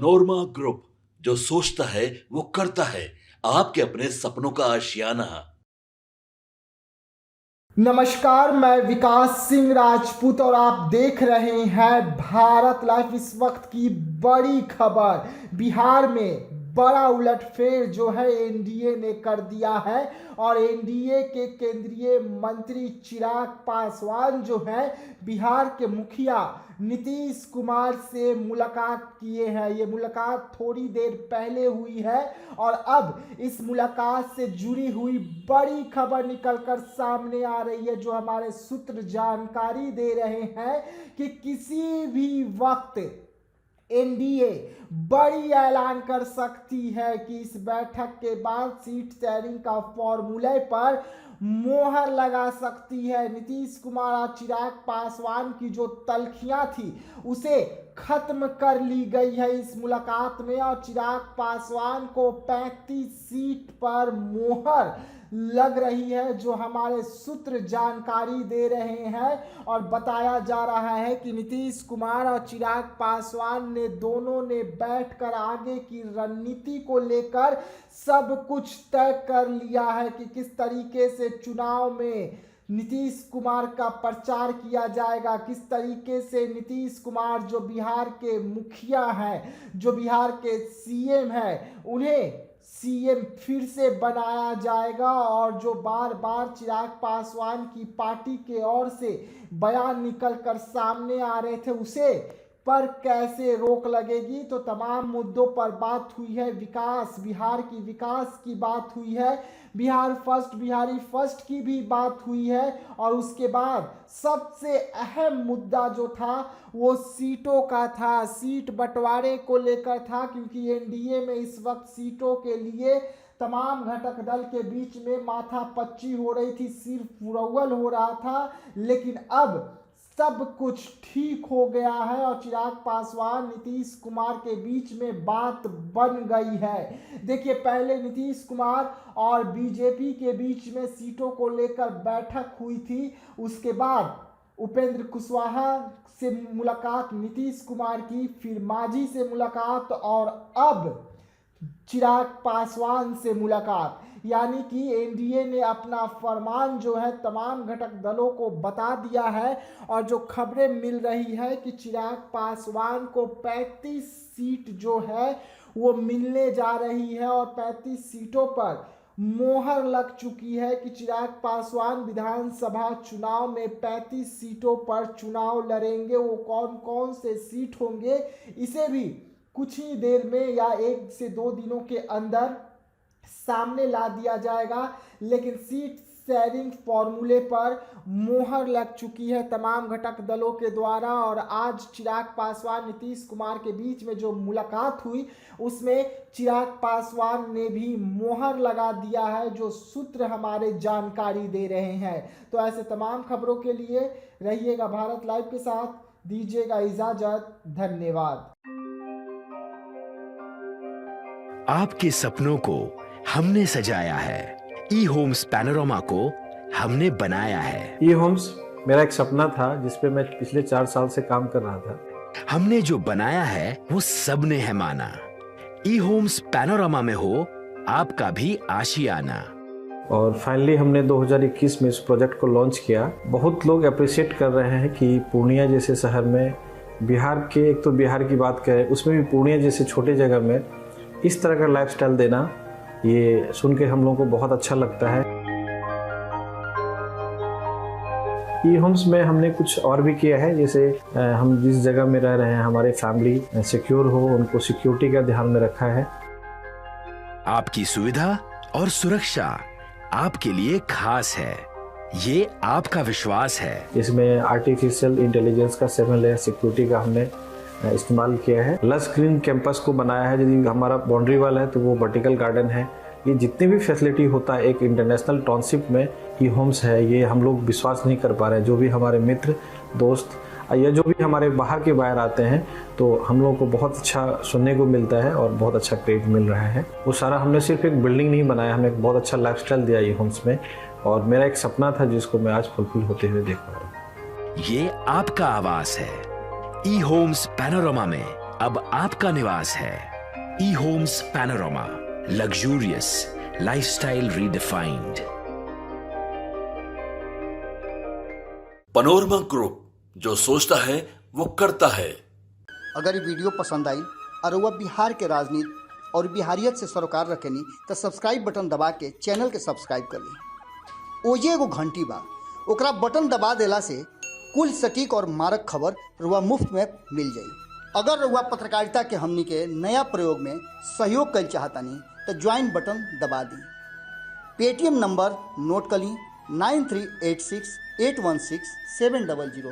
नोरमा group, जो सोचता है वो करता है। आपके अपने सपनों का आशियाना। नमस्कार, मैं विकास सिंह राजपूत और आप देख रहे हैं भारत लाइव। इस वक्त की बड़ी खबर, बिहार में बड़ा उलटफेर जो है एनडीए ने कर दिया है और एनडीए के केंद्रीय मंत्री चिराग पासवान जो है बिहार के मुखिया नीतीश कुमार से मुलाकात किए हैं। ये मुलाकात थोड़ी देर पहले हुई है और अब इस मुलाकात से जुड़ी हुई बड़ी खबर निकलकर सामने आ रही है, जो हमारे सूत्र जानकारी दे रहे हैं कि किसी भी वक्त एनडीए बड़ी ऐलान कर सकती है कि इस बैठक के बाद सीट शेयरिंग का फॉर्मूले पर मोहर लगा सकती है। नीतीश कुमार और चिराग पासवान की जो तल्खियां थी उसे खत्म कर ली गई है इस मुलाकात में और चिराग पासवान को 35 सीट पर मोहर लग रही है, जो हमारे सूत्र जानकारी दे रहे हैं। और बताया जा रहा है कि नीतीश कुमार और चिराग पासवान ने दोनों ने बैठकर आगे की रणनीति को लेकर सब कुछ तय कर लिया है कि किस तरीके से चुनाव में नीतीश कुमार का प्रचार किया जाएगा, किस तरीके से नीतीश कुमार जो बिहार के मुखिया हैं, जो बिहार के सीएम हैं, उन्हें सीएम फिर से बनाया जाएगा। और जो बार बार चिराग पासवान की पार्टी के ओर से बयान निकल कर सामने आ रहे थे उसे पर कैसे रोक लगेगी, तो तमाम मुद्दों पर बात हुई है। विकास, बिहार की विकास की बात हुई है, बिहार फर्स्ट, बिहारी फर्स्ट की भी बात हुई है। और उसके बाद सबसे अहम मुद्दा जो था वो सीटों का था, सीट बंटवारे को लेकर था, क्योंकि एनडीए में इस वक्त सीटों के लिए तमाम घटक दल के बीच में माथापच्ची हो रही थी, सिर फुरौल हो रहा था। लेकिन अब सब कुछ ठीक हो गया है और चिराग पासवान नीतीश कुमार के बीच में बात बन गई है। देखिए, पहले नीतीश कुमार और बीजेपी के बीच में सीटों को लेकर बैठक हुई थी, उसके बाद उपेंद्र कुशवाहा से मुलाकात नीतीश कुमार की, फिर मांझी से मुलाकात और अब चिराग पासवान से मुलाकात। यानी कि एनडीए ने अपना फरमान जो है तमाम घटक दलों को बता दिया है और जो खबरें मिल रही है कि चिराग पासवान को 35 सीट जो है वो मिलने जा रही है और 35 सीटों पर मोहर लग चुकी है कि चिराग पासवान विधानसभा चुनाव में 35 सीटों पर चुनाव लड़ेंगे। वो कौन कौन से सीट होंगे इसे भी कुछ ही देर में या 1 से 2 दिनों के अंदर सामने ला दिया जाएगा। लेकिन सीट शेयरिंग फॉर्मूले पर मोहर लग चुकी है तमाम घटक दलों के द्वारा और आज चिराग पासवान नीतीश कुमार के बीच में जो मुलाकात हुई उसमें चिराग पासवान ने भी मोहर लगा दिया है, जो सूत्र हमारे जानकारी दे रहे हैं। तो ऐसे तमाम खबरों के लिए रहिएगा भारत लाइव के साथ, दीजिएगा इजाजत, धन्यवाद। आपके सपनों को हमने सजाया है, ई होम्स पैनोरमा को हमने बनाया है। ई होम्स मेरा एक सपना था जिस पे मैं पिछले 4 साल से काम कर रहा था। हमने जो बनाया है वो सबने है माना। ई होम्स पैनोरमा में हो आपका भी आशियाना। और फाइनली हमने 2021 में इस प्रोजेक्ट को लॉन्च किया। बहुत लोग अप्रिशिएट कर रहे हैं कि पूर्णिया जैसे शहर में, बिहार के, एक तो बिहार की बात करें उसमें भी पूर्णिया जैसे छोटे जगह में इस तरह का लाइफस्टाइल देना, ये सुन के हम लोगों को बहुत अच्छा लगता है। ई होम्स में हमने कुछ और भी किया है, जैसे हम जिस जगह में रह रहे हैं हमारे फैमिली सिक्योर हो, उनको सिक्योरिटी का ध्यान में रखा है। आपकी सुविधा और सुरक्षा आपके लिए खास है, ये आपका विश्वास है। इसमें आर्टिफिशियल इंटेलिजेंस का 7 लेयर सिक्योरिटी का हमने इस्तेमाल किया है। लस ग्रीन कैंपस को बनाया है, यदि हमारा बाउंड्री वाल है तो वो वर्टिकल गार्डन है। ये जितने भी फैसिलिटी होता है एक इंटरनेशनल टाउनशिप में ई होम्स है, ये हम लोग विश्वास नहीं कर पा रहे हैं। जो भी हमारे मित्र, दोस्त या जो भी हमारे बाहर के बाहर आते हैं तो हम लोगों को बहुत अच्छा सुनने को मिलता है और बहुत अच्छा क्रेडिट मिल रहा है। वो सारा हमने सिर्फ एक बिल्डिंग नहीं बनाया, हमें एक बहुत अच्छा लाइफस्टाइल दिया ई होम्स में और मेरा एक सपना था जिसको मैं आज फुलफिल होते हुए देख पा रहा हूँ। ये आपका आवास है। ई होम्स पैनोरमा में अब आपका निवास है। E Homes Panorama, luxurious lifestyle redefined. Panorama group, जो सोचता है वो करता है। अगर ये वीडियो पसंद आई और वह बिहार के राजनीति और बिहारियत से सरोकार रखेनी तो सब्सक्राइब बटन दबा के चैनल के सब्सक्राइब कर ली। ओजे एगो घंटी बा, ओकरा बटन दबा देला से कुल सटीक और मारक खबर रुआ मुफ्त में मिल जाई। अगर रुआ पत्रकारिता के हमनी के नया प्रयोग में सहयोग कर चाहतानी तो ज्वाइन बटन दबा दी। पेटीएम नंबर नोट कर ली 9386816700।